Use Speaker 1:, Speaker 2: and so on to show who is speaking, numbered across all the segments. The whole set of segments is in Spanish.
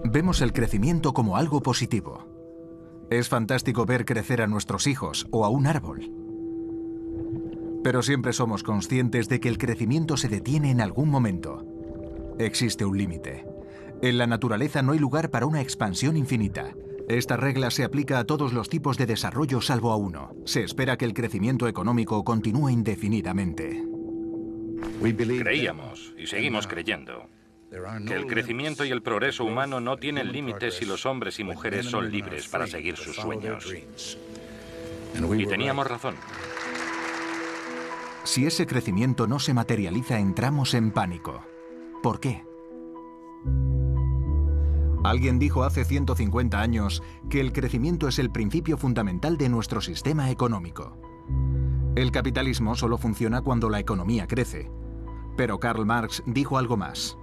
Speaker 1: Vemos el crecimiento como algo positivo. Es fantástico ver crecer a nuestros hijos o a un árbol. Pero siempre somos conscientes de que el crecimiento se detiene en algún momento. Existe un límite. En la naturaleza no hay lugar para una expansión infinita. Esta regla se aplica a todos los tipos de desarrollo salvo a uno. Se espera que el crecimiento económico continúe indefinidamente.
Speaker 2: Creíamos, y seguimos creyendo, que el crecimiento y el progreso humano no tienen límites si los hombres y mujeres son libres para seguir sus sueños. Y teníamos razón.
Speaker 1: Si ese crecimiento no se materializa, entramos en pánico. ¿Por qué? Alguien dijo hace 150 años que el crecimiento es el principio fundamental de nuestro sistema económico. El capitalismo solo funciona cuando la economía crece. Pero Karl Marx dijo algo más.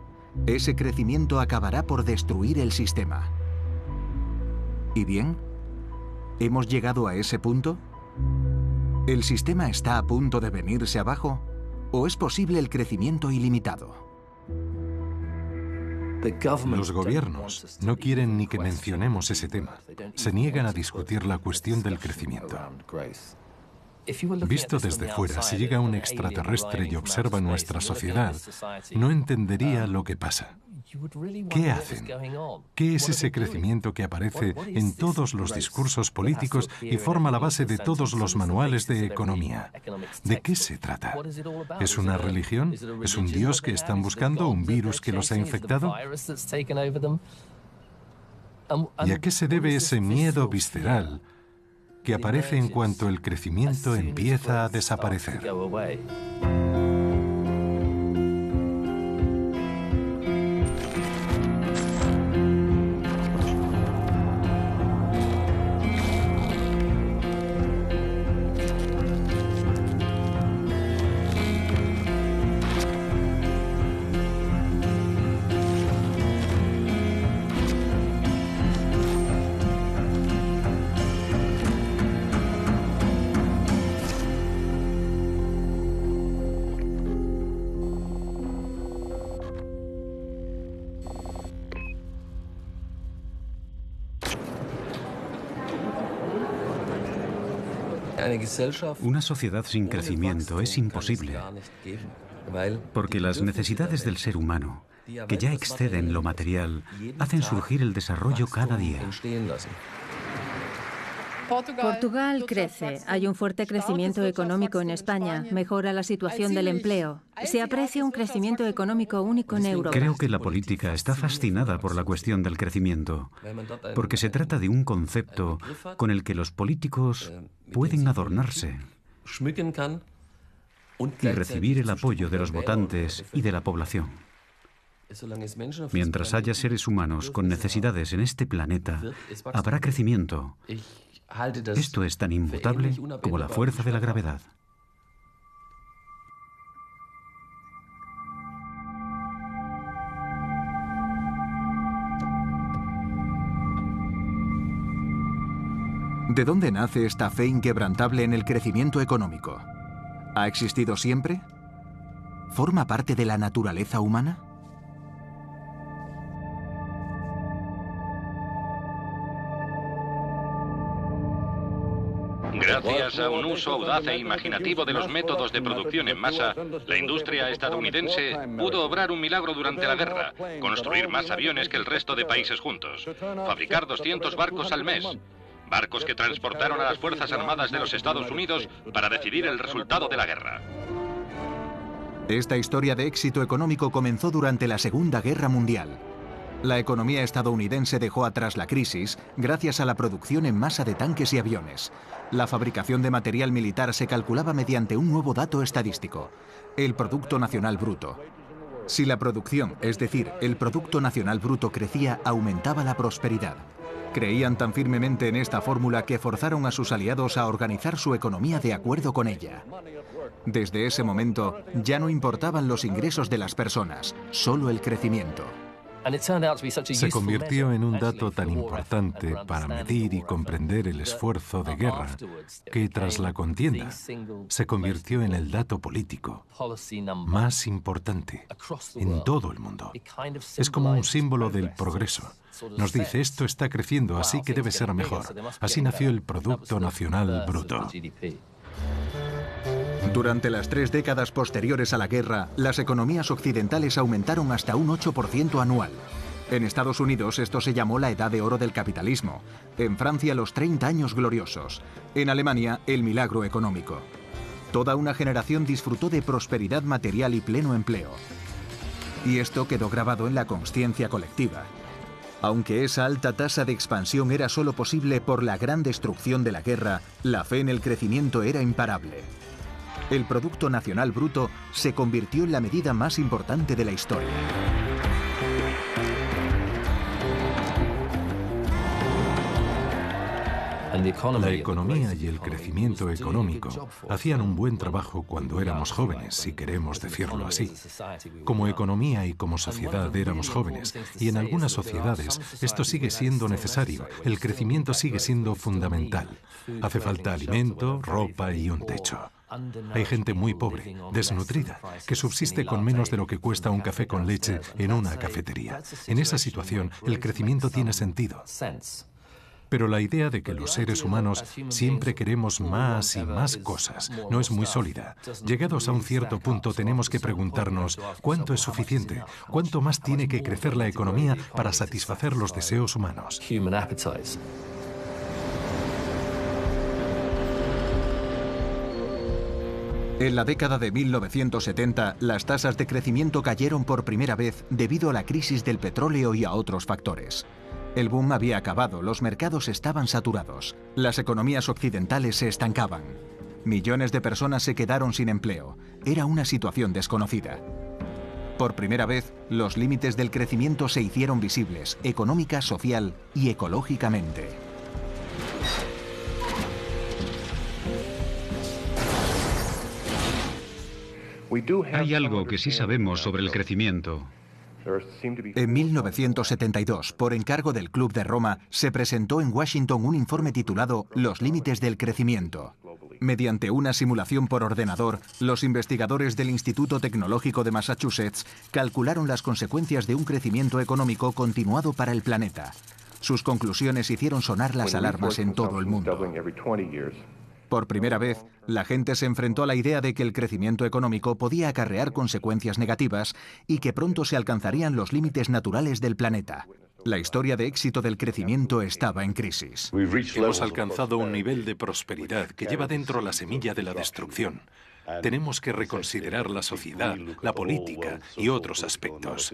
Speaker 1: Ese crecimiento acabará por destruir el sistema. ¿Y bien? ¿Hemos llegado a ese punto? ¿El sistema está a punto de venirse abajo? ¿O es posible el crecimiento ilimitado?
Speaker 3: Los gobiernos no quieren ni que mencionemos ese tema. Se niegan a discutir la cuestión del crecimiento. Visto desde fuera, si llega un extraterrestre y observa nuestra sociedad, no entendería lo que pasa. ¿Qué hacen? ¿Qué es ese crecimiento que aparece en todos los discursos políticos y forma la base de todos los manuales de economía? ¿De qué se trata? ¿Es una religión? ¿Es un Dios que están buscando? ¿Un virus que los ha infectado? ¿Y a qué se debe ese miedo visceral que aparece en cuanto el crecimiento empieza a desaparecer?
Speaker 4: Una sociedad sin crecimiento es imposible, porque las necesidades del ser humano, que ya exceden lo material, hacen surgir el desarrollo cada día.
Speaker 5: Portugal crece. Hay un fuerte crecimiento económico en España. Mejora la situación del empleo. Se aprecia un crecimiento económico único en Europa.
Speaker 4: Creo que la política está fascinada por la cuestión del crecimiento, porque se trata de un concepto con el que los políticos pueden adornarse y recibir el apoyo de los votantes y de la población. Mientras haya seres humanos con necesidades en este planeta, habrá crecimiento. Esto es tan inmutable como la fuerza de la gravedad.
Speaker 1: ¿De dónde nace esta fe inquebrantable en el crecimiento económico? ¿Ha existido siempre? ¿Forma parte de la naturaleza humana?
Speaker 2: Gracias a un uso audaz e imaginativo de los métodos de producción en masa, la industria estadounidense pudo obrar un milagro durante la guerra, construir más aviones que el resto de países juntos, fabricar 200 barcos al mes, barcos que transportaron a las Fuerzas Armadas de los Estados Unidos para decidir el resultado de la guerra.
Speaker 1: Esta historia de éxito económico comenzó durante la Segunda Guerra Mundial. La economía estadounidense dejó atrás la crisis gracias a la producción en masa de tanques y aviones. La fabricación de material militar se calculaba mediante un nuevo dato estadístico, el Producto Nacional Bruto. Si la producción, es decir, el Producto Nacional Bruto crecía, aumentaba la prosperidad. Creían tan firmemente en esta fórmula que forzaron a sus aliados a organizar su economía de acuerdo con ella. Desde ese momento, ya no importaban los ingresos de las personas, solo el crecimiento.
Speaker 3: Se convirtió en un dato tan importante para medir y comprender el esfuerzo de guerra que tras la contienda se convirtió en el dato político más importante en todo el mundo. Es como un símbolo del progreso. Nos dice, esto está creciendo, así que debe ser mejor. Así nació el Producto Nacional Bruto.
Speaker 1: Durante las 3 décadas posteriores a la guerra, las economías occidentales aumentaron hasta un 8% anual. En Estados Unidos esto se llamó la Edad de Oro del capitalismo. En Francia, los 30 años gloriosos. En Alemania, el milagro económico. Toda una generación disfrutó de prosperidad material y pleno empleo. Y esto quedó grabado en la consciencia colectiva. Aunque esa alta tasa de expansión era solo posible por la gran destrucción de la guerra, la fe en el crecimiento era imparable. El Producto Nacional Bruto se convirtió en la medida más importante de la historia.
Speaker 3: La economía y el crecimiento económico hacían un buen trabajo cuando éramos jóvenes, si queremos decirlo así. Como economía y como sociedad éramos jóvenes, y en algunas sociedades esto sigue siendo necesario, el crecimiento sigue siendo fundamental. Hace falta alimento, ropa y un techo. Hay gente muy pobre, desnutrida, que subsiste con menos de lo que cuesta un café con leche en una cafetería. En esa situación, el crecimiento tiene sentido. Pero la idea de que los seres humanos siempre queremos más y más cosas no es muy sólida. Llegados a un cierto punto tenemos que preguntarnos ¿cuánto es suficiente? ¿Cuánto más tiene que crecer la economía para satisfacer los deseos humanos?
Speaker 1: En la década de 1970, las tasas de crecimiento cayeron por primera vez debido a la crisis del petróleo y a otros factores. El boom había acabado, los mercados estaban saturados, las economías occidentales se estancaban. Millones de personas se quedaron sin empleo. Era una situación desconocida. Por primera vez, los límites del crecimiento se hicieron visibles, económica, social y ecológicamente.
Speaker 4: Hay algo que sí sabemos sobre el crecimiento.
Speaker 1: En 1972, por encargo del Club de Roma, se presentó en Washington un informe titulado Los límites del crecimiento. Mediante una simulación por ordenador, los investigadores del Instituto Tecnológico de Massachusetts calcularon las consecuencias de un crecimiento económico continuado para el planeta. Sus conclusiones hicieron sonar las alarmas en todo el mundo. Por primera vez, la gente se enfrentó a la idea de que el crecimiento económico podía acarrear consecuencias negativas y que pronto se alcanzarían los límites naturales del planeta. La historia de éxito del crecimiento estaba en crisis.
Speaker 3: Hemos alcanzado un nivel de prosperidad que lleva dentro la semilla de la destrucción. Tenemos que reconsiderar la sociedad, la política y otros aspectos.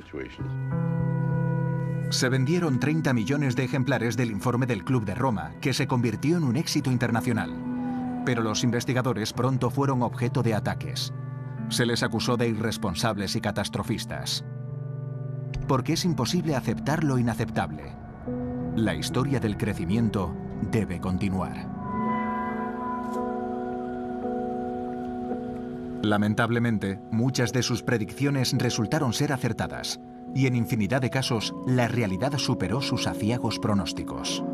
Speaker 1: Se vendieron 30 millones de ejemplares del informe del Club de Roma, que se convirtió en un éxito internacional. Pero los investigadores pronto fueron objeto de ataques. Se les acusó de irresponsables y catastrofistas. Porque es imposible aceptar lo inaceptable. La historia del crecimiento debe continuar. Lamentablemente, muchas de sus predicciones resultaron ser acertadas, y en infinidad de casos, la realidad superó sus aciagos pronósticos.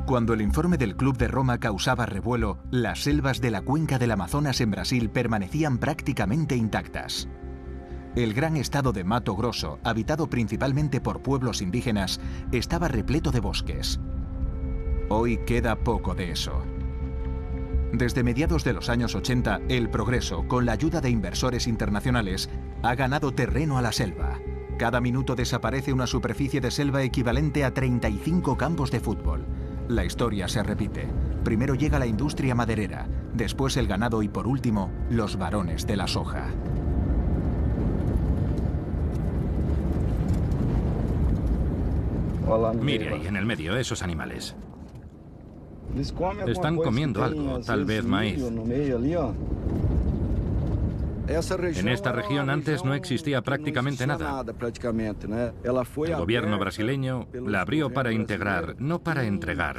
Speaker 1: Cuando el informe del Club de Roma causaba revuelo, las selvas de la cuenca del Amazonas en Brasil permanecían prácticamente intactas. El gran estado de Mato Grosso, habitado principalmente por pueblos indígenas, estaba repleto de bosques. Hoy queda poco de eso. Desde mediados de los años 80, el progreso, con la ayuda de inversores internacionales, ha ganado terreno a la selva. Cada minuto desaparece una superficie de selva equivalente a 35 campos de fútbol. La historia se repite. Primero llega la industria maderera, después el ganado y por último, los varones de la soja.
Speaker 2: Mire ahí en el medio, esos animales. Están comiendo algo, tal vez maíz. En esta región antes no existía prácticamente nada. El gobierno brasileño la abrió para integrar, no para entregar.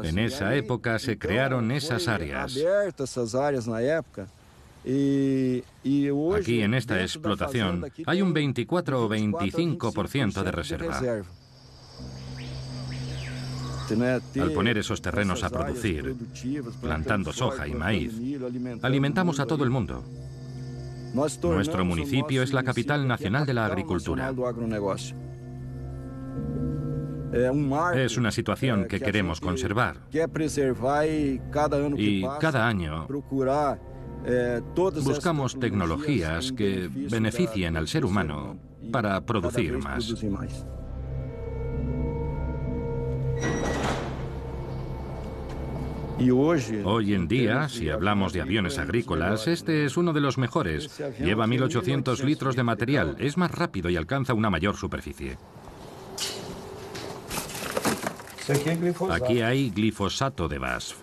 Speaker 2: En esa época se crearon esas áreas. Aquí en esta explotación hay un 24 o 25% de reserva. Al poner esos terrenos a producir, plantando soja y maíz, alimentamos a todo el mundo. Nuestro municipio es la capital nacional de la agricultura. Es una situación que queremos conservar. Y cada año buscamos tecnologías que beneficien al ser humano para producir más. Hoy en día, si hablamos de aviones agrícolas, este es uno de los mejores. Lleva 1.800 litros de material, es más rápido y alcanza una mayor superficie. Aquí hay glifosato de BASF.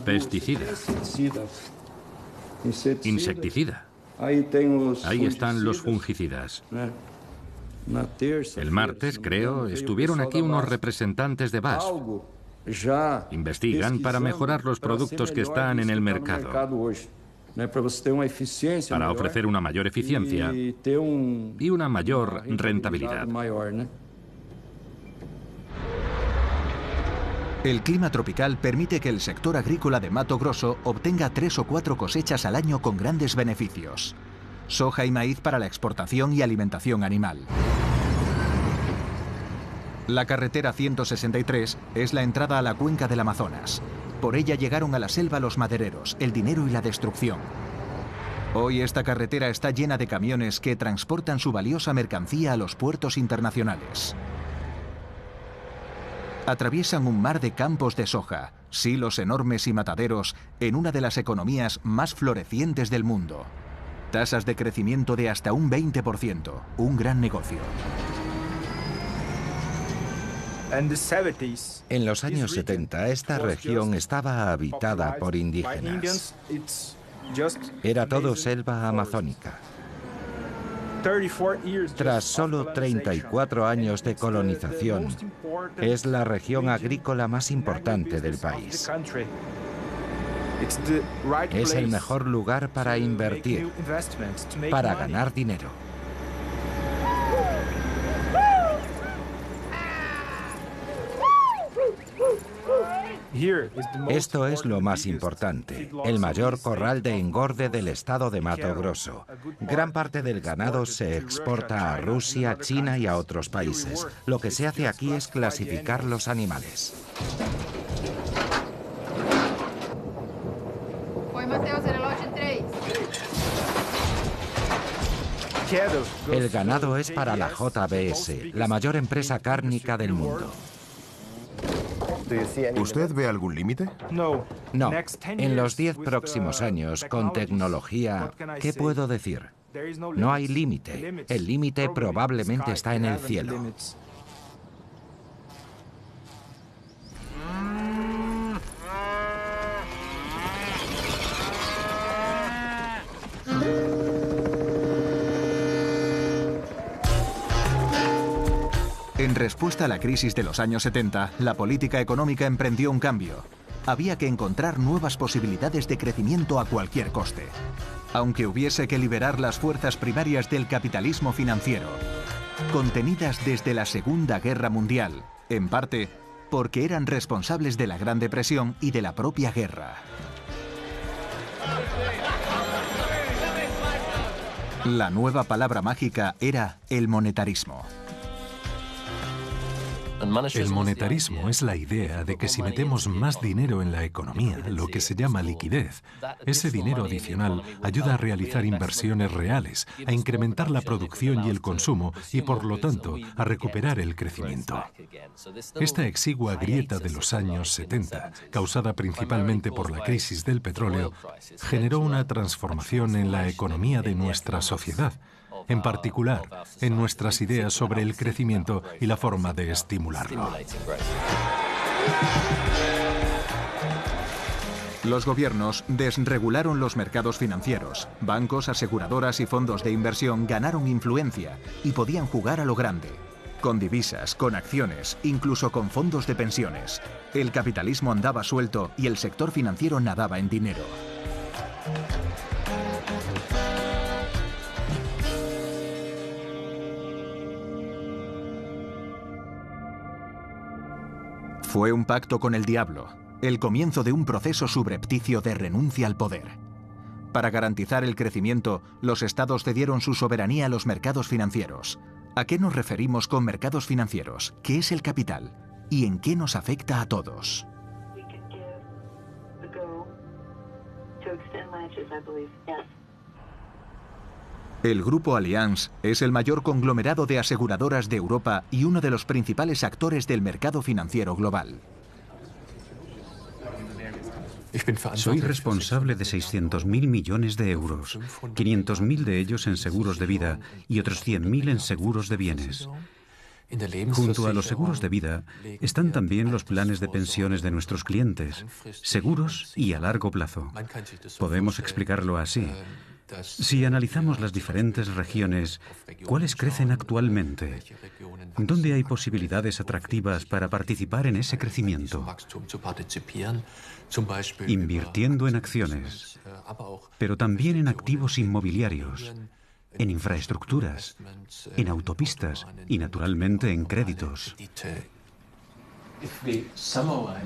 Speaker 2: Pesticida. Insecticida. Ahí están los fungicidas. El martes, creo, estuvieron aquí unos representantes de BASF. Investigan para mejorar los productos que están en el mercado, para ofrecer una mayor eficiencia y una mayor rentabilidad.
Speaker 1: El clima tropical permite que el sector agrícola de Mato Grosso obtenga 3 o 4 cosechas al año con grandes beneficios. Soja y maíz para la exportación y alimentación animal. La carretera 163 es la entrada a la cuenca del Amazonas. Por ella llegaron a la selva los madereros, el dinero y la destrucción. Hoy esta carretera está llena de camiones que transportan su valiosa mercancía a los puertos internacionales. Atraviesan un mar de campos de soja, silos enormes y mataderos en una de las economías más florecientes del mundo. Tasas de crecimiento de hasta un 20%, un gran negocio.
Speaker 6: En los años 70, esta región estaba habitada por indígenas. Era todo selva amazónica. Tras solo 34 años de colonización, es la región agrícola más importante del país. Es el mejor lugar para invertir, para ganar dinero. Esto es lo más importante, el mayor corral de engorde del estado de Mato Grosso. Gran parte del ganado se exporta a Rusia, China y a otros países. Lo que se hace aquí es clasificar los animales. El ganado es para la JBS, la mayor empresa cárnica del mundo.
Speaker 7: ¿Usted ve algún límite?
Speaker 6: No. En los 10 próximos años, con tecnología, ¿qué puedo decir? No hay límite. El límite probablemente está en el cielo.
Speaker 1: En respuesta a la crisis de los años 70, la política económica emprendió un cambio. Había que encontrar nuevas posibilidades de crecimiento a cualquier coste, aunque hubiese que liberar las fuerzas primarias del capitalismo financiero, contenidas desde la Segunda Guerra Mundial, en parte porque eran responsables de la Gran Depresión y de la propia guerra. La nueva palabra mágica era el monetarismo.
Speaker 3: El monetarismo es la idea de que si metemos más dinero en la economía, lo que se llama liquidez, ese dinero adicional ayuda a realizar inversiones reales, a incrementar la producción y el consumo y, por lo tanto, a recuperar el crecimiento. Esta exigua grieta de los años 70, causada principalmente por la crisis del petróleo, generó una transformación en la economía de nuestra sociedad, en particular en nuestras ideas sobre el crecimiento y la forma de estimularlo.
Speaker 1: Los gobiernos desregularon los mercados financieros. Bancos, aseguradoras y fondos de inversión ganaron influencia y podían jugar a lo grande. Con divisas, con acciones, incluso con fondos de pensiones. El capitalismo andaba suelto y el sector financiero nadaba en dinero. Fue un pacto con el diablo, el comienzo de un proceso subrepticio de renuncia al poder. Para garantizar el crecimiento, los estados cedieron su soberanía a los mercados financieros. ¿A qué nos referimos con mercados financieros? ¿Qué es el capital? ¿Y en qué nos afecta a todos? El Grupo Allianz es el mayor conglomerado de aseguradoras de Europa y uno de los principales actores del mercado financiero global.
Speaker 4: Soy responsable de 600.000 millones de euros, 500.000 de ellos en seguros de vida y otros 100.000 en seguros de bienes. Junto a los seguros de vida están también los planes de pensiones de nuestros clientes, seguros y a largo plazo. Podemos explicarlo así. Si analizamos las diferentes regiones, ¿cuáles crecen actualmente? ¿Dónde hay posibilidades atractivas para participar en ese crecimiento? Invirtiendo en acciones, pero también en activos inmobiliarios, en infraestructuras, en autopistas y, naturalmente, en créditos.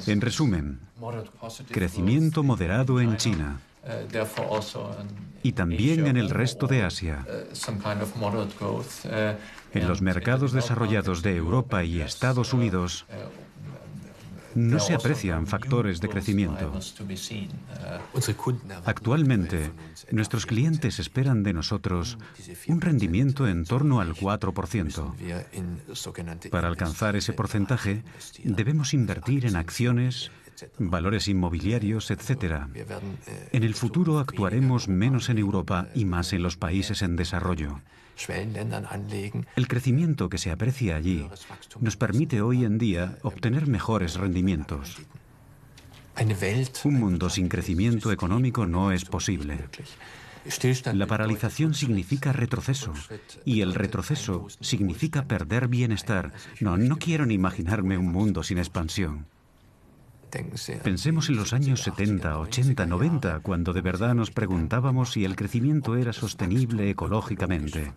Speaker 4: En resumen, crecimiento moderado en China y también en el resto de Asia. En los mercados desarrollados de Europa y Estados Unidos no se aprecian factores de crecimiento. Actualmente, nuestros clientes esperan de nosotros un rendimiento en torno al 4%. Para alcanzar ese porcentaje, debemos invertir en acciones, valores inmobiliarios, etc. En el futuro actuaremos menos en Europa y más en los países en desarrollo. El crecimiento que se aprecia allí nos permite hoy en día obtener mejores rendimientos. Un mundo sin crecimiento económico no es posible. La paralización significa retroceso y el retroceso significa perder bienestar. No quiero ni imaginarme un mundo sin expansión. Pensemos en los años 70, 80, 90, cuando de verdad nos preguntábamos si el crecimiento era sostenible ecológicamente.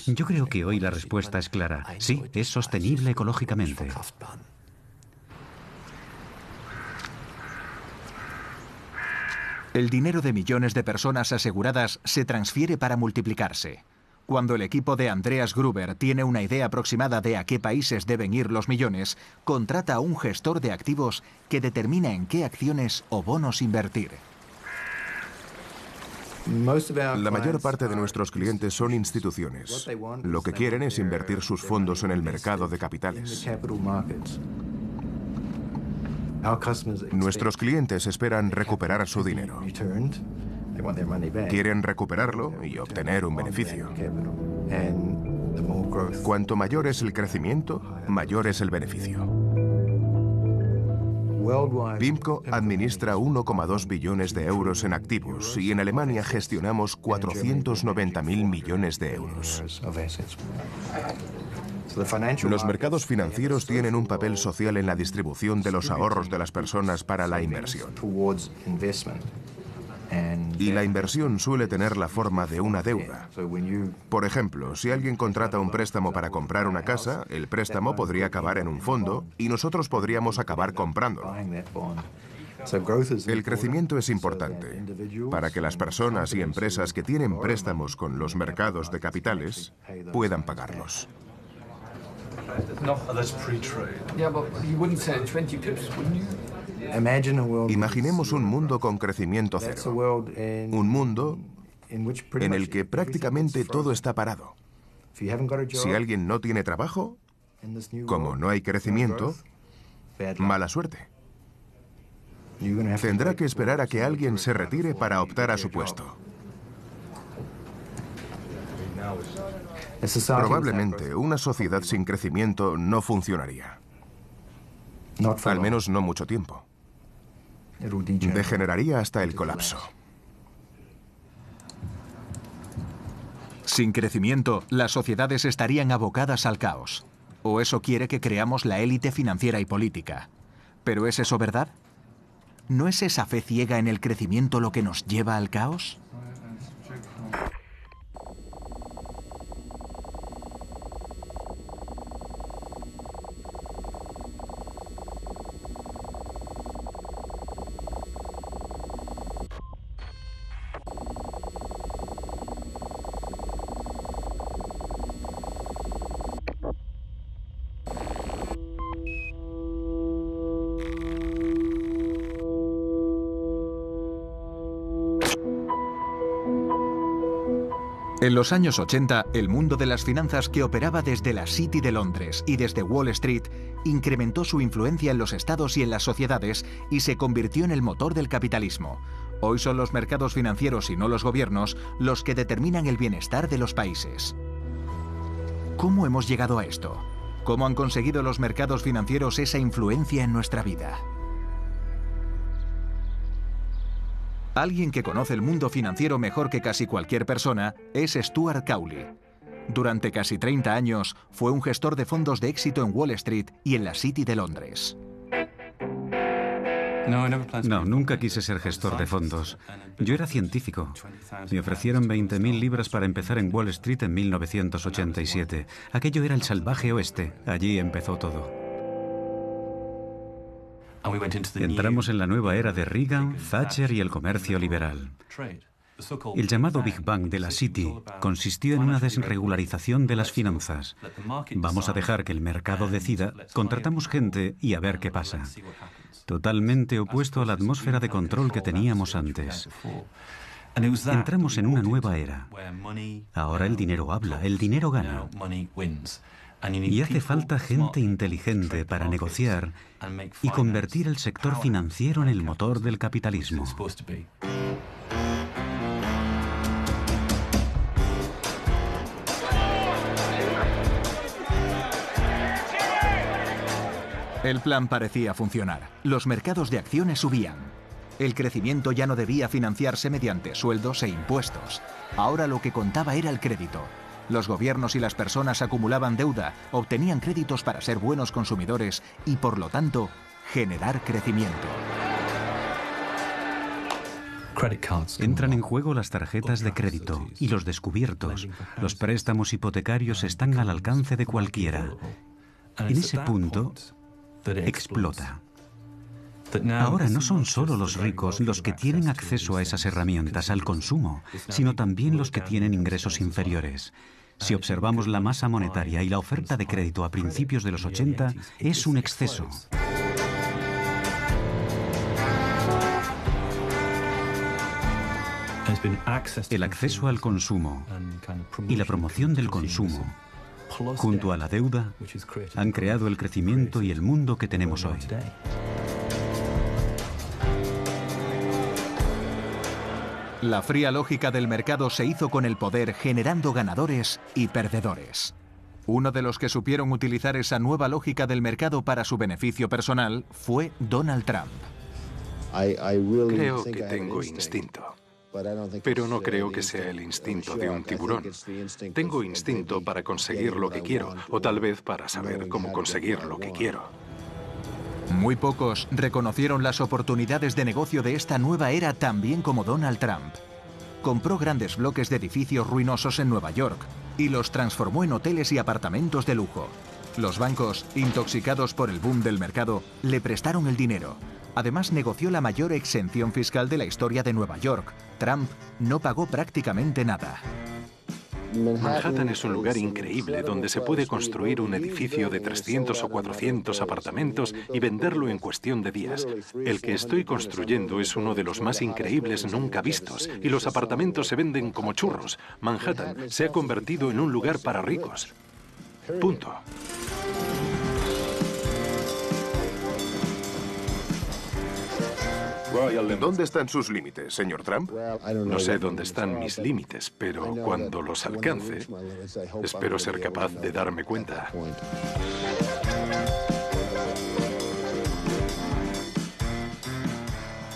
Speaker 4: Yo creo que hoy la respuesta es clara. Sí, es sostenible ecológicamente.
Speaker 1: El dinero de millones de personas aseguradas se transfiere para multiplicarse. Cuando el equipo de Andreas Gruber tiene una idea aproximada de a qué países deben ir los millones, contrata a un gestor de activos que determina en qué acciones o bonos invertir.
Speaker 7: La mayor parte de nuestros clientes son instituciones. Lo que quieren es invertir sus fondos en el mercado de capitales. Nuestros clientes esperan recuperar su dinero. Quieren recuperarlo y obtener un beneficio. Cuanto mayor es el crecimiento, mayor es el beneficio. PIMCO administra 1,2 billones de euros en activos y en Alemania gestionamos 490.000 millones de euros. Los mercados financieros tienen un papel social en la distribución de los ahorros de las personas para la inversión. Y la inversión suele tener la forma de una deuda. Por ejemplo, si alguien contrata un préstamo para comprar una casa, el préstamo podría acabar en un fondo y nosotros podríamos acabar comprándolo. El crecimiento es importante para que las personas y empresas que tienen préstamos con los mercados de capitales puedan pagarlos. Imaginemos un mundo con crecimiento cero. Un mundo en el que prácticamente todo está parado. Si alguien no tiene trabajo, como no hay crecimiento, mala suerte. Tendrá que esperar a que alguien se retire para optar a su puesto. Probablemente una sociedad sin crecimiento no funcionaría. Al menos no mucho tiempo. Degeneraría hasta el colapso.
Speaker 1: Sin crecimiento, las sociedades estarían abocadas al caos. O eso quiere que creamos la élite financiera y política. ¿Pero es eso verdad? ¿No es esa fe ciega en el crecimiento lo que nos lleva al caos? En los años 80, el mundo de las finanzas, que operaba desde la City de Londres y desde Wall Street, incrementó su influencia en los estados y en las sociedades y se convirtió en el motor del capitalismo. Hoy son los mercados financieros y no los gobiernos los que determinan el bienestar de los países. ¿Cómo hemos llegado a esto? ¿Cómo han conseguido los mercados financieros esa influencia en nuestra vida? Alguien que conoce el mundo financiero mejor que casi cualquier persona es Stuart Cowley. Durante casi 30 años fue un gestor de fondos de éxito en Wall Street y en la City de Londres.
Speaker 4: No, nunca quise ser gestor de fondos. Yo era científico. Me ofrecieron 20.000 libras para empezar en Wall Street en 1987. Aquello era el salvaje oeste. Allí empezó todo. Entramos en la nueva era de Reagan, Thatcher y el comercio liberal. El llamado Big Bang de la City consistió en una desregularización de las finanzas. Vamos a dejar que el mercado decida, contratamos gente y a ver qué pasa. Totalmente opuesto a la atmósfera de control que teníamos antes. Entramos en una nueva era. Ahora el dinero habla, el dinero gana. Y hace falta gente inteligente para negociar y convertir el sector financiero en el motor del capitalismo.
Speaker 1: El plan parecía funcionar. Los mercados de acciones subían. El crecimiento ya no debía financiarse mediante sueldos e impuestos. Ahora lo que contaba era el crédito. Los gobiernos y las personas acumulaban deuda, obtenían créditos para ser buenos consumidores y, por lo tanto, generar crecimiento.
Speaker 4: Entran en juego las tarjetas de crédito y los descubiertos. Los préstamos hipotecarios están al alcance de cualquiera. En ese punto, explota. Ahora no son solo los ricos los que tienen acceso a esas herramientas, al consumo, sino también los que tienen ingresos inferiores. Si observamos la masa monetaria y la oferta de crédito a principios de los 80, es un exceso. El acceso al consumo y la promoción del consumo, junto a la deuda, han creado el crecimiento y el mundo que tenemos hoy.
Speaker 1: La fría lógica del mercado se hizo con el poder, generando ganadores y perdedores. Uno de los que supieron utilizar esa nueva lógica del mercado para su beneficio personal fue Donald Trump.
Speaker 8: Creo que tengo instinto, pero no creo que sea el instinto de un tiburón. Tengo instinto para conseguir lo que quiero, o tal vez para saber cómo conseguir lo que quiero.
Speaker 1: Muy pocos reconocieron las oportunidades de negocio de esta nueva era tan bien como Donald Trump. Compró grandes bloques de edificios ruinosos en Nueva York y los transformó en hoteles y apartamentos de lujo. Los bancos, intoxicados por el boom del mercado, le prestaron el dinero. Además, negoció la mayor exención fiscal de la historia de Nueva York. Trump no pagó prácticamente nada.
Speaker 8: Manhattan es un lugar increíble donde se puede construir un edificio de 300 o 400 apartamentos y venderlo en cuestión de días. El que estoy construyendo es uno de los más increíbles nunca vistos y los apartamentos se venden como churros. Manhattan se ha convertido en un lugar para ricos. Punto.
Speaker 7: ¿Dónde están sus límites, señor Trump?
Speaker 8: No sé dónde están mis límites, pero cuando los alcance, espero ser capaz de darme cuenta.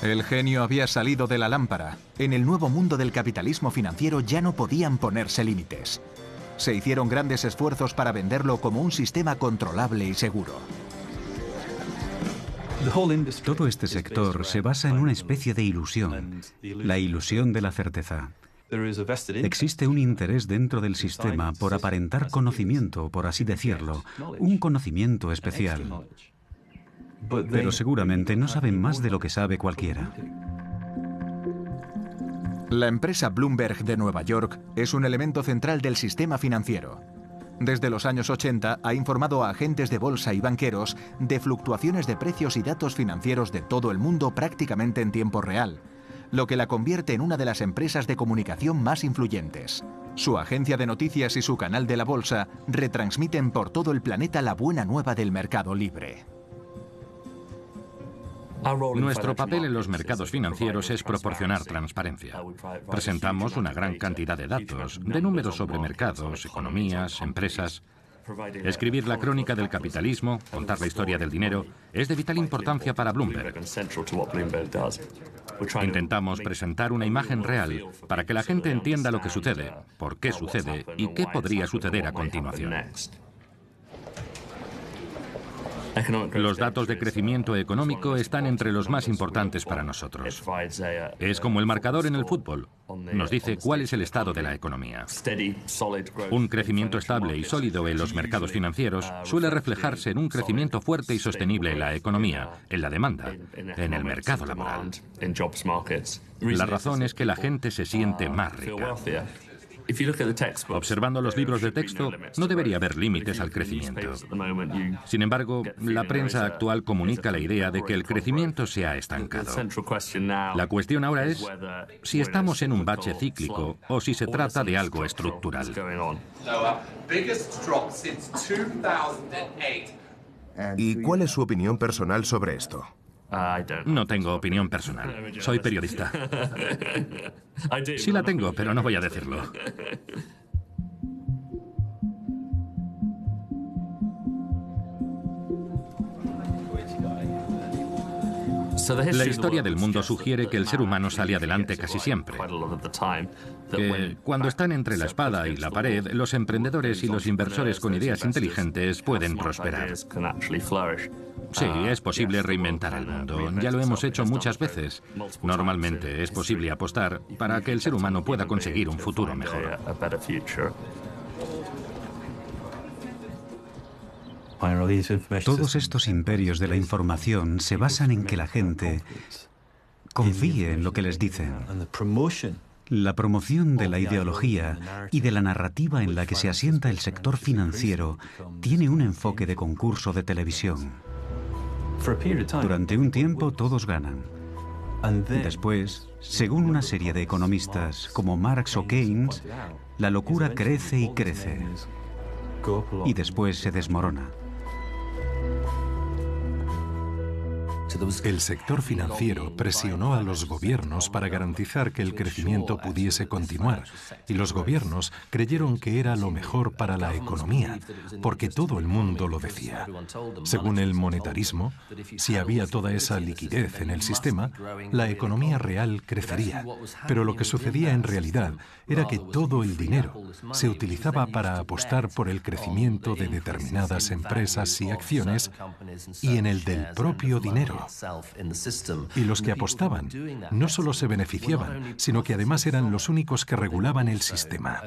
Speaker 1: El genio había salido de la lámpara. En el nuevo mundo del capitalismo financiero ya no podían ponerse límites. Se hicieron grandes esfuerzos para venderlo como un sistema controlable y seguro.
Speaker 4: Todo este sector se basa en una especie de ilusión, la ilusión de la certeza. Existe un interés dentro del sistema por aparentar conocimiento, por así decirlo, un conocimiento especial. Pero seguramente no saben más de lo que sabe cualquiera.
Speaker 1: La empresa Bloomberg de Nueva York es un elemento central del sistema financiero. Desde los años 80 ha informado a agentes de bolsa y banqueros de fluctuaciones de precios y datos financieros de todo el mundo prácticamente en tiempo real, lo que la convierte en una de las empresas de comunicación más influyentes. Su agencia de noticias y su canal de la bolsa retransmiten por todo el planeta la buena nueva del mercado libre.
Speaker 2: Nuestro papel en los mercados financieros es proporcionar transparencia. Presentamos una gran cantidad de datos, de números sobre mercados, economías, empresas. Escribir la crónica del capitalismo, contar la historia del dinero, es de vital importancia para Bloomberg. Intentamos presentar una imagen real para que la gente entienda lo que sucede, por qué sucede y qué podría suceder a continuación. Los datos de crecimiento económico están entre los más importantes para nosotros. Es como el marcador en el fútbol. Nos dice cuál es el estado de la economía. Un crecimiento estable y sólido en los mercados financieros suele reflejarse en un crecimiento fuerte y sostenible en la economía, en la demanda, en el mercado laboral. La razón es que la gente se siente más rica. Observando los libros de texto, no debería haber límites al crecimiento. Sin embargo, la prensa actual comunica la idea de que el crecimiento se ha estancado. La cuestión ahora es si estamos en un bache cíclico o si se trata de algo estructural.
Speaker 7: ¿Y cuál es su opinión personal sobre esto?
Speaker 2: No tengo opinión personal. Soy periodista. Sí la tengo, pero no voy a decirlo. La historia del mundo sugiere que el ser humano sale adelante casi siempre. Que cuando están entre la espada y la pared, los emprendedores y los inversores con ideas inteligentes pueden prosperar. Sí, es posible reinventar el mundo. Ya lo hemos hecho muchas veces. Normalmente es posible apostar para que el ser humano pueda conseguir un futuro mejor.
Speaker 4: Todos estos imperios de la información se basan en que la gente confíe en lo que les dicen. La promoción de la ideología y de la narrativa en la que se asienta el sector financiero tiene un enfoque de concurso de televisión. Durante un tiempo todos ganan. Después, según una serie de economistas como Marx o Keynes, la locura crece y crece. Y después se desmorona.
Speaker 3: El sector financiero presionó a los gobiernos para garantizar que el crecimiento pudiese continuar, y los gobiernos creyeron que era lo mejor para la economía, porque todo el mundo lo decía. Según el monetarismo, si había toda esa liquidez en el sistema, la economía real crecería, pero lo que sucedía en realidad era que todo el dinero se utilizaba para apostar por el crecimiento de determinadas empresas y acciones y en el del propio dinero. Y los que apostaban no solo se beneficiaban, sino que además eran los únicos que regulaban el sistema.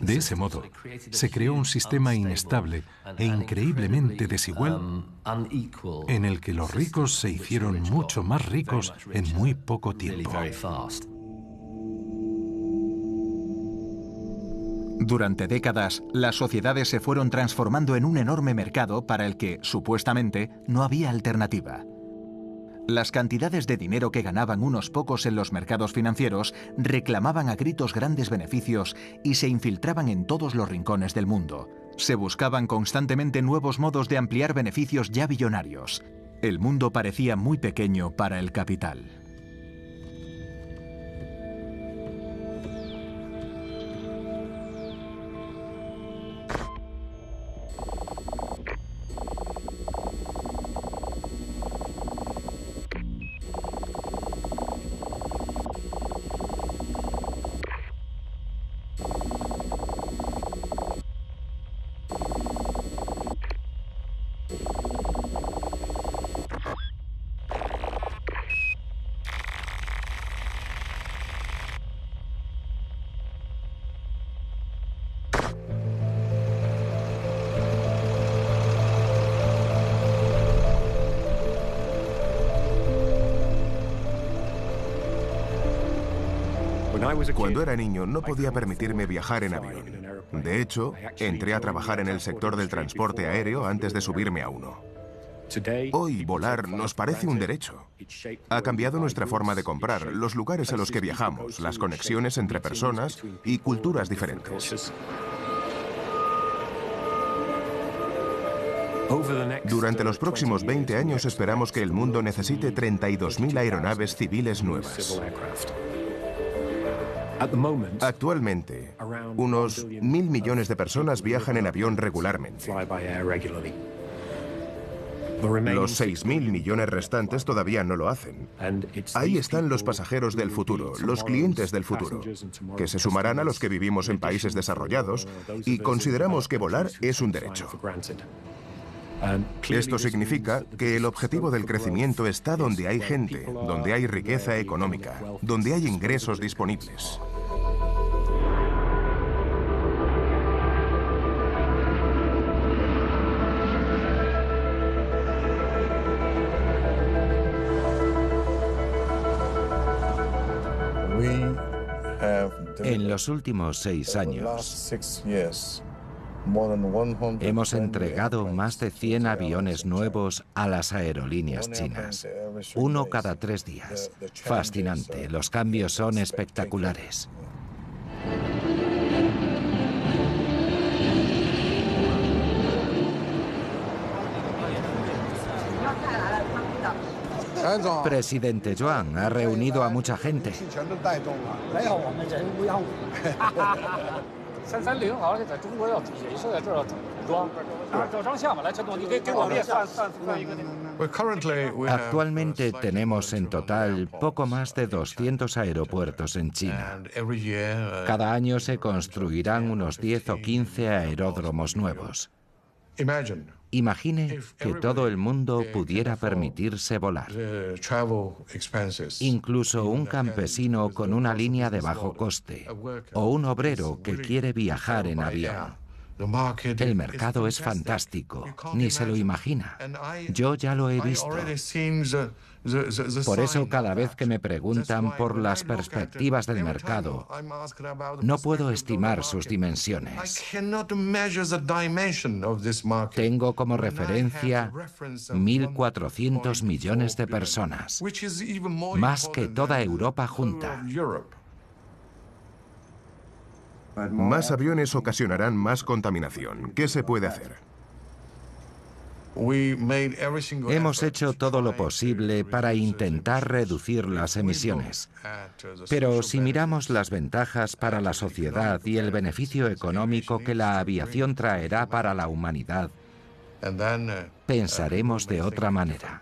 Speaker 3: De ese modo, se creó un sistema inestable e increíblemente desigual en el que los ricos se hicieron mucho más ricos en muy poco tiempo.
Speaker 1: Durante décadas, las sociedades se fueron transformando en un enorme mercado para el que, supuestamente, no había alternativa. Las cantidades de dinero que ganaban unos pocos en los mercados financieros reclamaban a gritos grandes beneficios y se infiltraban en todos los rincones del mundo. Se buscaban constantemente nuevos modos de ampliar beneficios ya billonarios. El mundo parecía muy pequeño para el capital.
Speaker 7: Cuando era niño no podía permitirme viajar en avión. De hecho, entré a trabajar en el sector del transporte aéreo antes de subirme a uno. Hoy volar nos parece un derecho. Ha cambiado nuestra forma de comprar, los lugares a los que viajamos, las conexiones entre personas y culturas diferentes. Durante los próximos 20 años esperamos que el mundo necesite 32.000 aeronaves civiles nuevas. Actualmente, unos 1.000 millones de personas viajan en avión regularmente. Los 6.000 millones restantes todavía no lo hacen. Ahí están los pasajeros del futuro, los clientes del futuro, que se sumarán a los que vivimos en países desarrollados y consideramos que volar es un derecho. Esto significa que el objetivo del crecimiento está donde hay gente, donde hay riqueza económica, donde hay ingresos disponibles.
Speaker 6: En los últimos 6 años, hemos entregado más de 100 aviones nuevos a las aerolíneas chinas. Uno cada 3 días. Fascinante. Los cambios son espectaculares. Presidente Zhuang ha reunido a mucha gente. Actualmente tenemos en total poco más de 200 aeropuertos en China. Cada año se construirán unos 10 o 15 aeródromos nuevos. Imagine que todo el mundo pudiera permitirse volar. Incluso un campesino con una línea de bajo coste o un obrero que quiere viajar en avión. El mercado es fantástico, ni se lo imagina. Yo ya lo he visto. Por eso cada vez que me preguntan por las perspectivas del mercado, no puedo estimar sus dimensiones. Tengo como referencia 1.400 millones de personas, más que toda Europa junta.
Speaker 7: Más aviones ocasionarán más contaminación. ¿Qué se puede hacer?
Speaker 6: Hemos hecho todo lo posible para intentar reducir las emisiones. Pero si miramos las ventajas para la sociedad y el beneficio económico que la aviación traerá para la humanidad, pensaremos de otra manera.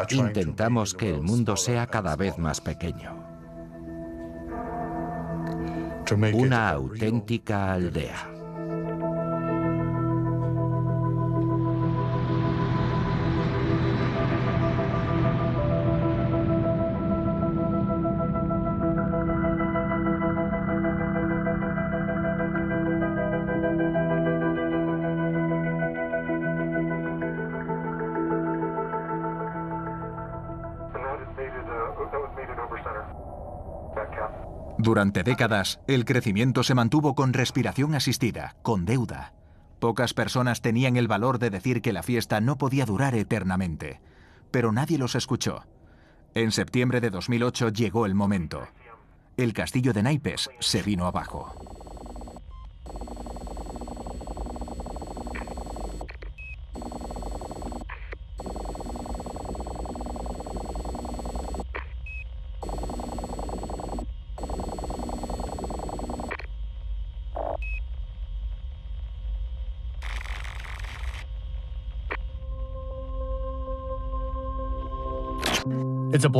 Speaker 6: Intentamos que el mundo sea cada vez más pequeño. Una auténtica aldea.
Speaker 1: Durante décadas, el crecimiento se mantuvo con respiración asistida, con deuda. Pocas personas tenían el valor de decir que la fiesta no podía durar eternamente. Pero nadie los escuchó. En septiembre de 2008 llegó el momento. El castillo de naipes se vino abajo.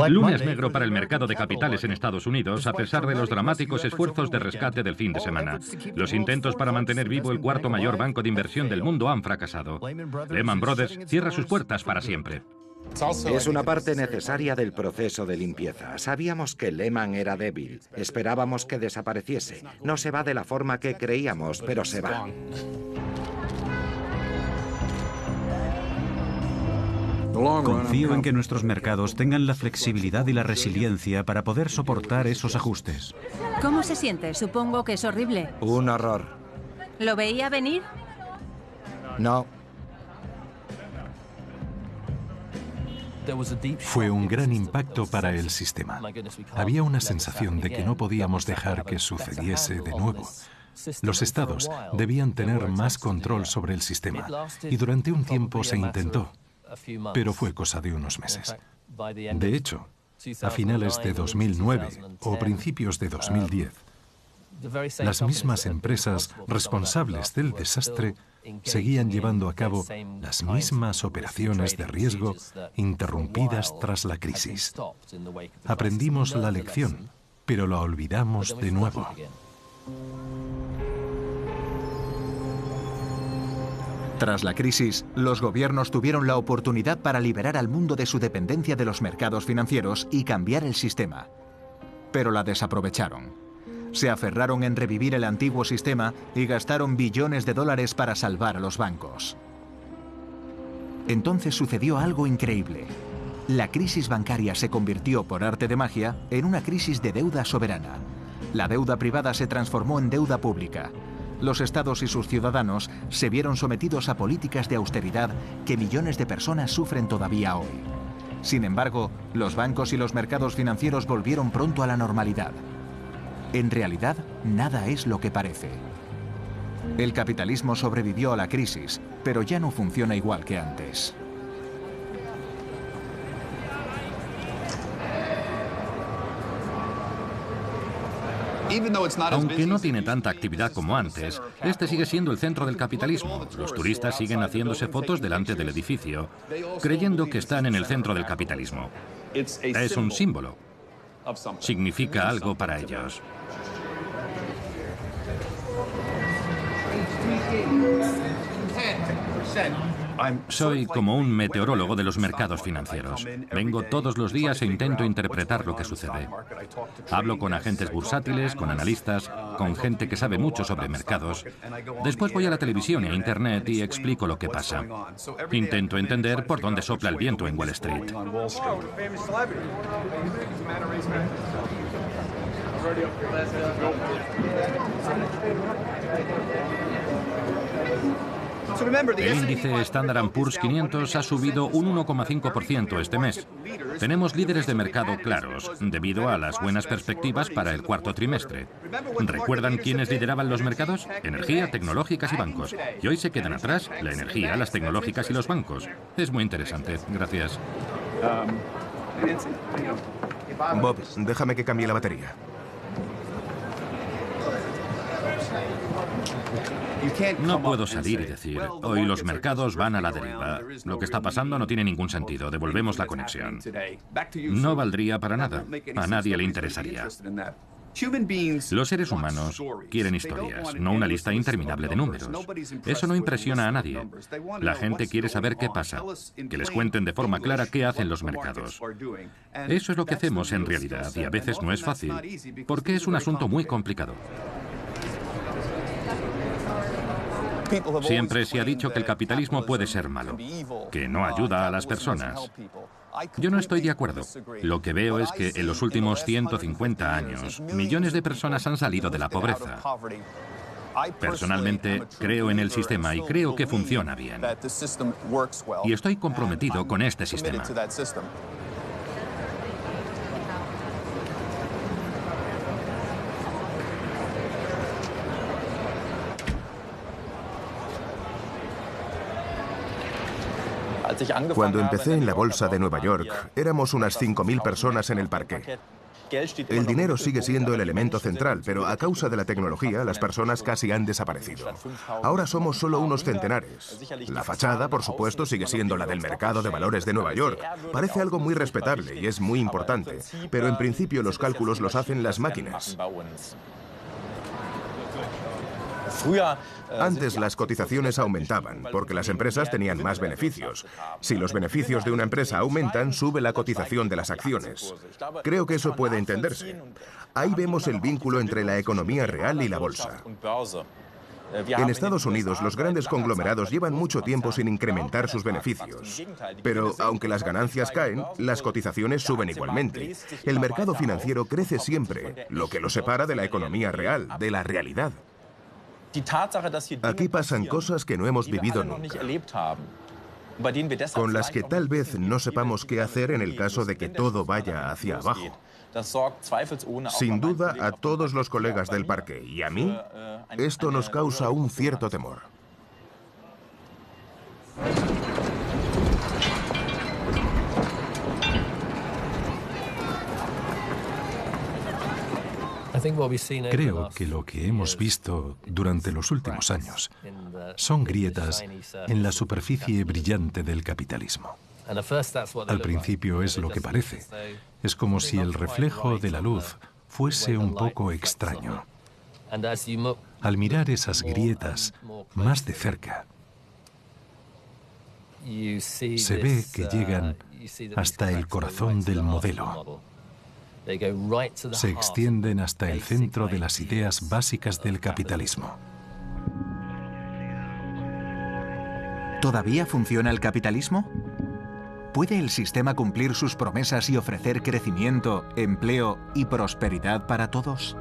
Speaker 2: Lunes negro para el mercado de capitales en Estados Unidos, a pesar de los dramáticos esfuerzos de rescate del fin de semana. Los intentos para mantener vivo el cuarto mayor banco de inversión del mundo han fracasado. Lehman Brothers cierra sus puertas para siempre.
Speaker 6: Es una parte necesaria del proceso de limpieza. Sabíamos que Lehman era débil. Esperábamos que desapareciese. No se va de la forma que creíamos, pero se va.
Speaker 4: Confío en que nuestros mercados tengan la flexibilidad y la resiliencia para poder soportar esos ajustes.
Speaker 5: ¿Cómo se siente? Supongo que es horrible.
Speaker 6: Un horror.
Speaker 5: ¿Lo veía venir?
Speaker 6: No.
Speaker 3: Fue un gran impacto para el sistema. Había una sensación de que no podíamos dejar que sucediese de nuevo. Los estados debían tener más control sobre el sistema y durante un tiempo se intentó, pero fue cosa de unos meses. De hecho, a finales de 2009 o principios de 2010, las mismas empresas responsables del desastre seguían llevando a cabo las mismas operaciones de riesgo interrumpidas tras la crisis. Aprendimos la lección, pero la olvidamos de nuevo.
Speaker 1: Tras la crisis, los gobiernos tuvieron la oportunidad para liberar al mundo de su dependencia de los mercados financieros y cambiar el sistema. Pero la desaprovecharon. Se aferraron en revivir el antiguo sistema y gastaron billones de dólares para salvar a los bancos. Entonces sucedió algo increíble. La crisis bancaria se convirtió, por arte de magia, en una crisis de deuda soberana. La deuda privada se transformó en deuda pública. Los estados y sus ciudadanos se vieron sometidos a políticas de austeridad que millones de personas sufren todavía hoy. Sin embargo, los bancos y los mercados financieros volvieron pronto a la normalidad. En realidad, nada es lo que parece. El capitalismo sobrevivió a la crisis, pero ya no funciona igual que antes.
Speaker 2: Aunque no tiene tanta actividad como antes, este sigue siendo el centro del capitalismo. Los turistas siguen haciéndose fotos delante del edificio, creyendo que están en el centro del capitalismo. Es un símbolo. Significa algo para ellos. Soy como un meteorólogo de los mercados financieros. Vengo todos los días e intento interpretar lo que sucede. Hablo con agentes bursátiles, con analistas, con gente que sabe mucho sobre mercados. Después voy a la televisión e a Internet y explico lo que pasa. Intento entender por dónde sopla el viento en Wall Street. El índice Standard & Poor's 500 ha subido un 1,5% este mes. Tenemos líderes de mercado claros, debido a las buenas perspectivas para el cuarto trimestre. ¿Recuerdan quiénes lideraban los mercados? Energía, tecnológicas y bancos. Y hoy se quedan atrás la energía, las tecnológicas y los bancos. Es muy interesante. Gracias.
Speaker 7: Bob, déjame que cambie la batería.
Speaker 2: No puedo salir y decir, hoy los mercados van a la deriva. Lo que está pasando no tiene ningún sentido. Devolvemos la conexión. No valdría para nada. A nadie le interesaría. Los seres humanos quieren historias, no una lista interminable de números. Eso no impresiona a nadie. La gente quiere saber qué pasa, que les cuenten de forma clara qué hacen los mercados. Eso es lo que hacemos en realidad, y a veces no es fácil, porque es un asunto muy complicado. Siempre se ha dicho que el capitalismo puede ser malo, que no ayuda a las personas.
Speaker 9: Yo no estoy de acuerdo. Lo que veo es que en los últimos 150 años, millones de personas han salido de la pobreza. Personalmente, creo en el sistema y creo que funciona bien. Y estoy comprometido con este sistema.
Speaker 7: Cuando empecé en la Bolsa de Nueva York, éramos unas 5.000 personas en el parqué. El dinero sigue siendo el elemento central, pero a causa de la tecnología, las personas casi han desaparecido. Ahora somos solo unos centenares. La fachada, por supuesto, sigue siendo la del mercado de valores de Nueva York. Parece algo muy respetable y es muy importante, pero en principio los cálculos los hacen las máquinas. Antes las cotizaciones aumentaban, porque las empresas tenían más beneficios. Si los beneficios de una empresa aumentan, sube la cotización de las acciones. Creo que eso puede entenderse. Ahí vemos el vínculo entre la economía real y la bolsa. En Estados Unidos, los grandes conglomerados llevan mucho tiempo sin incrementar sus beneficios. Pero, aunque las ganancias caen, las cotizaciones suben igualmente. El mercado financiero crece siempre, lo que lo separa de la economía real, de la realidad. Aquí pasan cosas que no hemos vivido nunca, con las que tal vez no sepamos qué hacer en el caso de que todo vaya hacia abajo. Sin duda, a todos los colegas del parque y a mí, esto nos causa un cierto temor.
Speaker 3: Creo que lo que hemos visto durante los últimos años son grietas en la superficie brillante del capitalismo. Al principio es lo que parece. Es como si el reflejo de la luz fuese un poco extraño. Al mirar esas grietas más de cerca, se ve que llegan hasta el corazón del modelo. Se extienden hasta el centro de las ideas básicas del capitalismo.
Speaker 1: ¿Todavía funciona el capitalismo? ¿Puede el sistema cumplir sus promesas y ofrecer crecimiento, empleo y prosperidad para todos?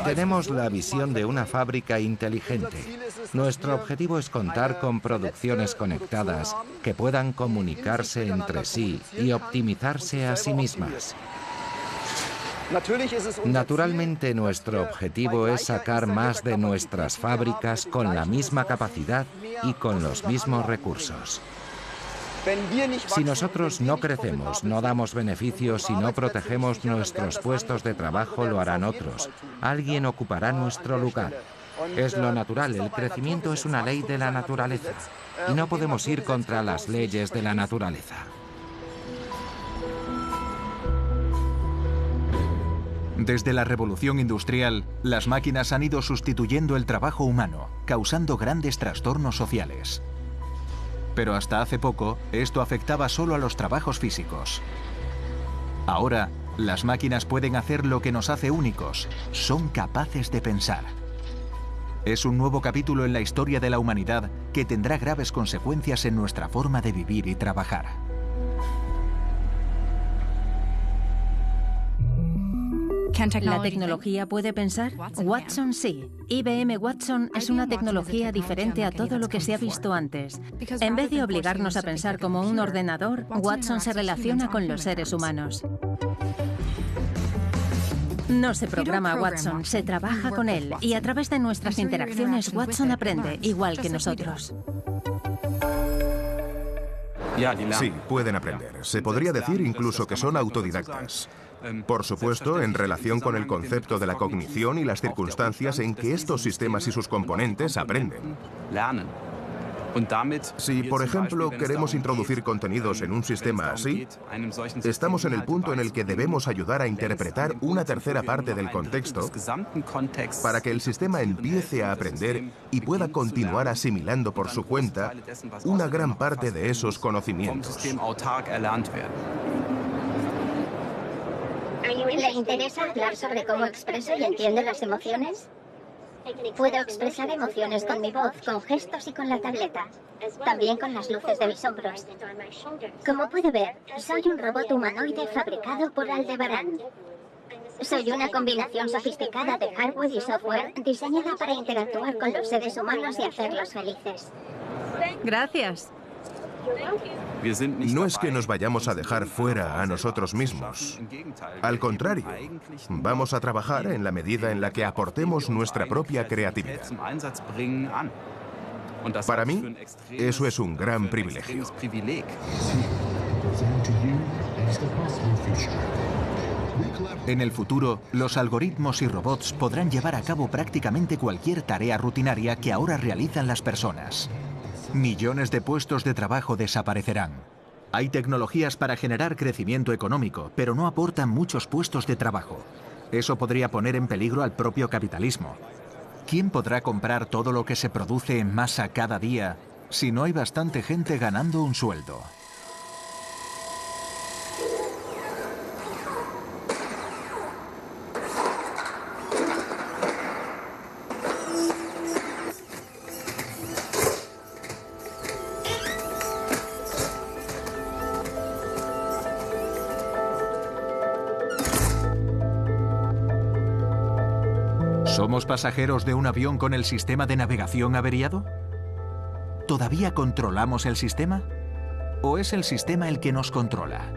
Speaker 6: Tenemos la visión de una fábrica inteligente. Nuestro objetivo es contar con producciones conectadas que puedan comunicarse entre sí y optimizarse a sí mismas. Naturalmente, nuestro objetivo es sacar más de nuestras fábricas con la misma capacidad y con los mismos recursos. Si nosotros no crecemos, no damos beneficios y no protegemos nuestros puestos de trabajo, lo harán otros. Alguien ocupará nuestro lugar. Es lo natural, el crecimiento es una ley de la naturaleza. Y no podemos ir contra las leyes de la naturaleza.
Speaker 1: Desde la revolución industrial, las máquinas han ido sustituyendo el trabajo humano, causando grandes trastornos sociales. Pero hasta hace poco, esto afectaba solo a los trabajos físicos. Ahora, las máquinas pueden hacer lo que nos hace únicos. Son capaces de pensar. Es un nuevo capítulo en la historia de la humanidad que tendrá graves consecuencias en nuestra forma de vivir y trabajar.
Speaker 5: ¿La tecnología puede pensar? Watson sí. IBM Watson es una tecnología diferente a todo lo que se ha visto antes. En vez de obligarnos a pensar como un ordenador, Watson se relaciona con los seres humanos. No se programa Watson, se trabaja con él y a través de nuestras interacciones Watson aprende, igual que nosotros.
Speaker 7: Sí, pueden aprender. Se podría decir incluso que son autodidactas. Por supuesto, en relación con el concepto de la cognición y las circunstancias en que estos sistemas y sus componentes aprenden. Si, por ejemplo, queremos introducir contenidos en un sistema así, estamos en el punto en el que debemos ayudar a interpretar una tercera parte del contexto para que el sistema empiece a aprender y pueda continuar asimilando por su cuenta una gran parte de esos conocimientos.
Speaker 10: ¿Le interesa hablar sobre cómo expreso y entiendo las emociones? Puedo expresar emociones con mi voz, con gestos y con la tableta. También con las luces de mis hombros. Como puede ver, soy un robot humanoide fabricado por Aldebaran. Soy una combinación sofisticada de hardware y software diseñada para interactuar con los seres humanos y hacerlos felices.
Speaker 5: Gracias.
Speaker 7: No es que nos vayamos a dejar fuera a nosotros mismos. Al contrario, vamos a trabajar en la medida en la que aportemos nuestra propia creatividad. Para mí, eso es un gran privilegio.
Speaker 1: En el futuro, los algoritmos y robots podrán llevar a cabo prácticamente cualquier tarea rutinaria que ahora realizan las personas. Millones de puestos de trabajo desaparecerán. Hay tecnologías para generar crecimiento económico, pero no aportan muchos puestos de trabajo. Eso podría poner en peligro al propio capitalismo. ¿Quién podrá comprar todo lo que se produce en masa cada día si no hay bastante gente ganando un sueldo? ¿Somos pasajeros de un avión con el sistema de navegación averiado? ¿Todavía controlamos el sistema? ¿O es el sistema el que nos controla?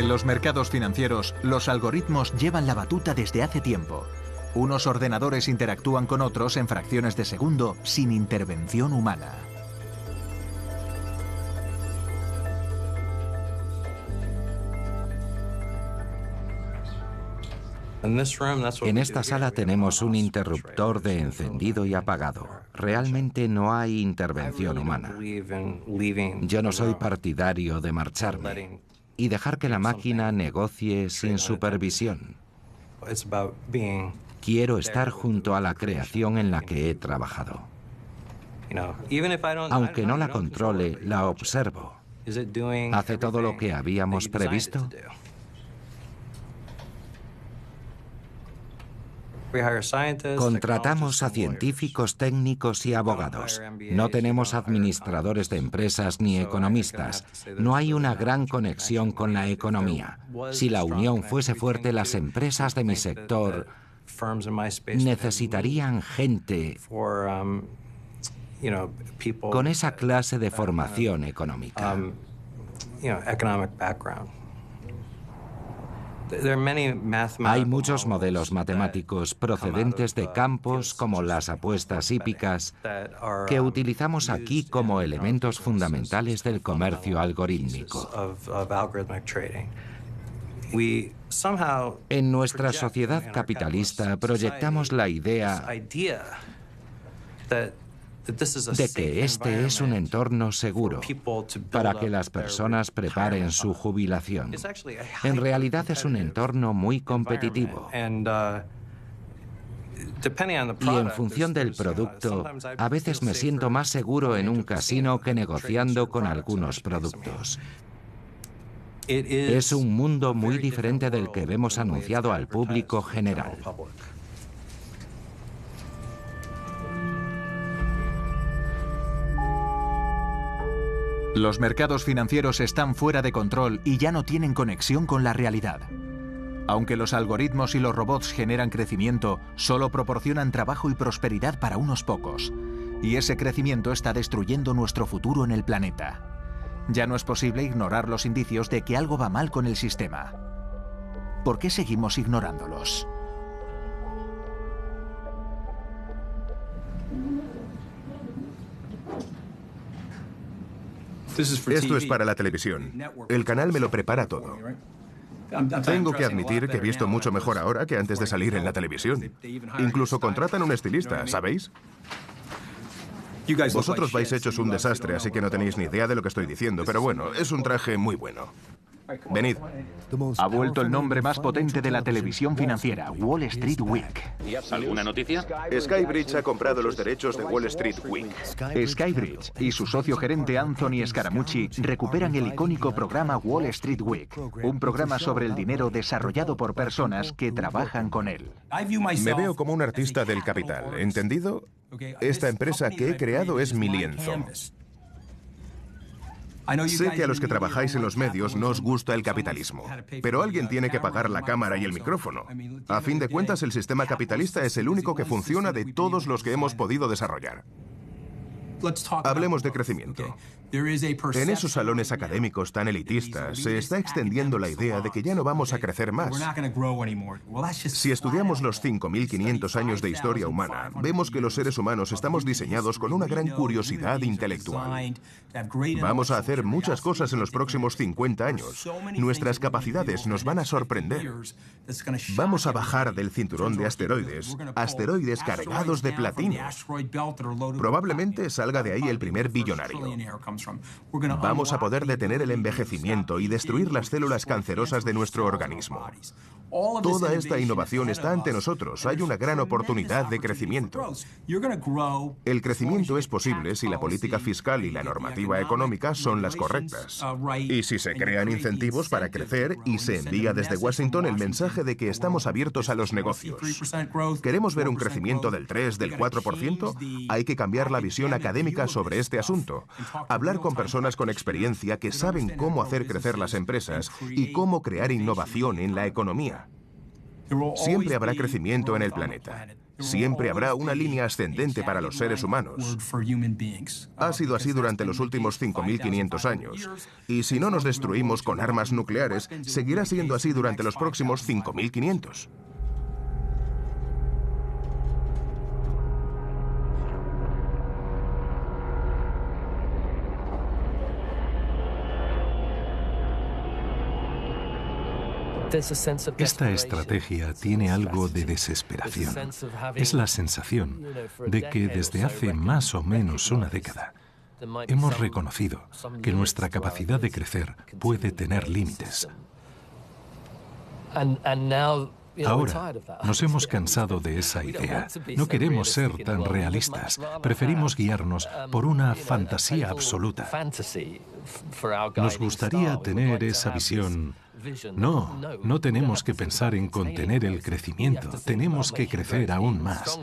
Speaker 1: En los mercados financieros, los algoritmos llevan la batuta desde hace tiempo. Unos ordenadores interactúan con otros en fracciones de segundo sin intervención humana.
Speaker 6: En esta sala tenemos un interruptor de encendido y apagado. Realmente no hay intervención humana. Yo no soy partidario de marcharme y dejar que la máquina negocie sin supervisión. Quiero estar junto a la creación en la que he trabajado. Aunque no la controle, la observo. ¿Hace todo lo que habíamos previsto? Contratamos a científicos, técnicos y abogados. No tenemos administradores de empresas ni economistas. No hay una gran conexión con la economía. Si la unión fuese fuerte, las empresas de mi sector necesitarían gente con esa clase de formación económica. Hay muchos modelos matemáticos procedentes de campos como las apuestas hípicas que utilizamos aquí como elementos fundamentales del comercio algorítmico. En nuestra sociedad capitalista proyectamos la idea de que este es un entorno seguro para que las personas preparen su jubilación. En realidad es un entorno muy competitivo. Y en función del producto, a veces me siento más seguro en un casino que negociando con algunos productos. Es un mundo muy diferente del que vemos anunciado al público general.
Speaker 1: Los mercados financieros están fuera de control y ya no tienen conexión con la realidad. Aunque los algoritmos y los robots generan crecimiento, solo proporcionan trabajo y prosperidad para unos pocos. Y ese crecimiento está destruyendo nuestro futuro en el planeta. Ya no es posible ignorar los indicios de que algo va mal con el sistema. ¿Por qué seguimos ignorándolos?
Speaker 7: Esto es para la televisión. El canal me lo prepara todo. Tengo que admitir que he visto mucho mejor ahora que antes de salir en la televisión. Incluso contratan un estilista, ¿sabéis? Vosotros vais hechos un desastre, así que no tenéis ni idea de lo que estoy diciendo, pero bueno, es un traje muy bueno. Venid.
Speaker 1: Ha vuelto el nombre más potente de la televisión financiera, Wall Street Week.
Speaker 2: ¿Alguna noticia?
Speaker 7: Skybridge ha comprado los derechos de Wall Street Week.
Speaker 1: Skybridge y su socio gerente Anthony Scaramucci recuperan el icónico programa Wall Street Week, un programa sobre el dinero desarrollado por personas que trabajan con él.
Speaker 7: Me veo como un artista del capital, ¿entendido? Esta empresa que he creado es mi lienzo. Sé que a los que trabajáis en los medios no os gusta el capitalismo, pero alguien tiene que pagar la cámara y el micrófono. A fin de cuentas, el sistema capitalista es el único que funciona de todos los que hemos podido desarrollar. Hablemos de crecimiento. En esos salones académicos tan elitistas se está extendiendo la idea de que ya no vamos a crecer más. Si estudiamos los 5.500 años de historia humana, vemos que los seres humanos estamos diseñados con una gran curiosidad intelectual. Vamos a hacer muchas cosas en los próximos 50 años. Nuestras capacidades nos van a sorprender. Vamos a bajar del cinturón de asteroides, asteroides cargados de platino. Probablemente salga de ahí el primer billonario. Vamos a poder detener el envejecimiento y destruir las células cancerosas de nuestro organismo. Toda esta innovación está ante nosotros. Hay una gran oportunidad de crecimiento. El crecimiento es posible si la política fiscal y la normativa económica son las correctas. Y si se crean incentivos para crecer y se envía desde Washington el mensaje de que estamos abiertos a los negocios. ¿Queremos ver un crecimiento del 3, del 4%? Hay que cambiar la visión académica sobre este asunto. Hablar con personas con experiencia que saben cómo hacer crecer las empresas y cómo crear innovación en la economía. Siempre habrá crecimiento en el planeta. Siempre habrá una línea ascendente para los seres humanos. Ha sido así durante los últimos 5.500 años. Y si no nos destruimos con armas nucleares, seguirá siendo así durante los próximos 5.500.
Speaker 3: Esta estrategia tiene algo de desesperación. Es la sensación de que desde hace más o menos una década hemos reconocido que nuestra capacidad de crecer puede tener límites. Ahora nos hemos cansado de esa idea. No queremos ser tan realistas. Preferimos guiarnos por una fantasía absoluta. Nos gustaría tener esa visión. No tenemos que pensar en contener el crecimiento. Tenemos que crecer aún más.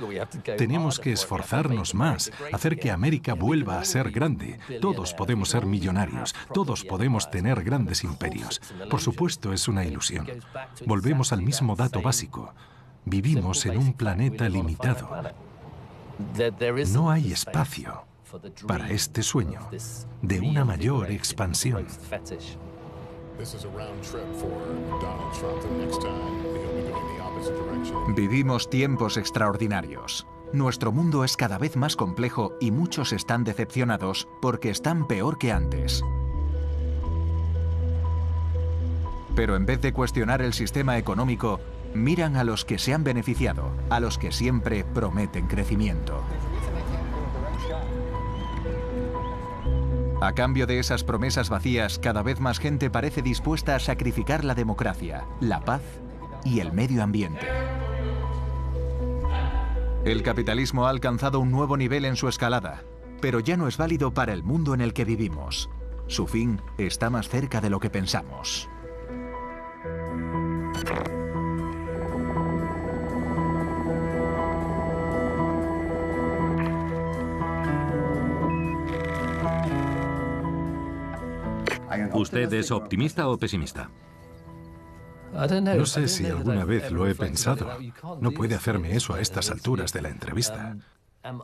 Speaker 3: Tenemos que esforzarnos más, hacer que América vuelva a ser grande. Todos podemos ser millonarios. Todos podemos tener grandes imperios. Por supuesto, es una ilusión. Volvemos al mismo dato básico. Vivimos en un planeta limitado. No hay espacio para este sueño de una mayor expansión.
Speaker 1: Vivimos tiempos extraordinarios. Nuestro mundo es cada vez más complejo y muchos están decepcionados porque están peor que antes. Pero en vez de cuestionar el sistema económico, miran a los que se han beneficiado, a los que siempre prometen crecimiento. A cambio de esas promesas vacías, cada vez más gente parece dispuesta a sacrificar la democracia, la paz y el medio ambiente. El capitalismo ha alcanzado un nuevo nivel en su escalada, pero ya no es válido para el mundo en el que vivimos. Su fin está más cerca de lo que pensamos.
Speaker 9: ¿Usted es optimista o pesimista?
Speaker 3: No sé si alguna vez lo he pensado. No puede hacerme eso a estas alturas de la entrevista.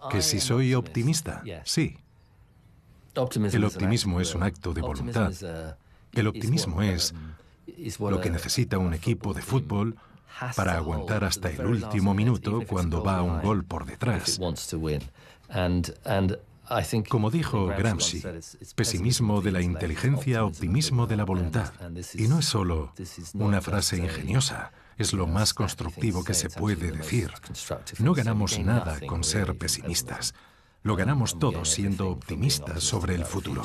Speaker 3: ¿Que si soy optimista? Sí. El optimismo es un acto de voluntad. El optimismo es lo que necesita un equipo de fútbol para aguantar hasta el último minuto cuando va un gol por detrás. Como dijo Gramsci, pesimismo de la inteligencia, optimismo de la voluntad. Y no es solo una frase ingeniosa, es lo más constructivo que se puede decir. No ganamos nada con ser pesimistas. Lo ganamos todo siendo optimistas sobre el futuro.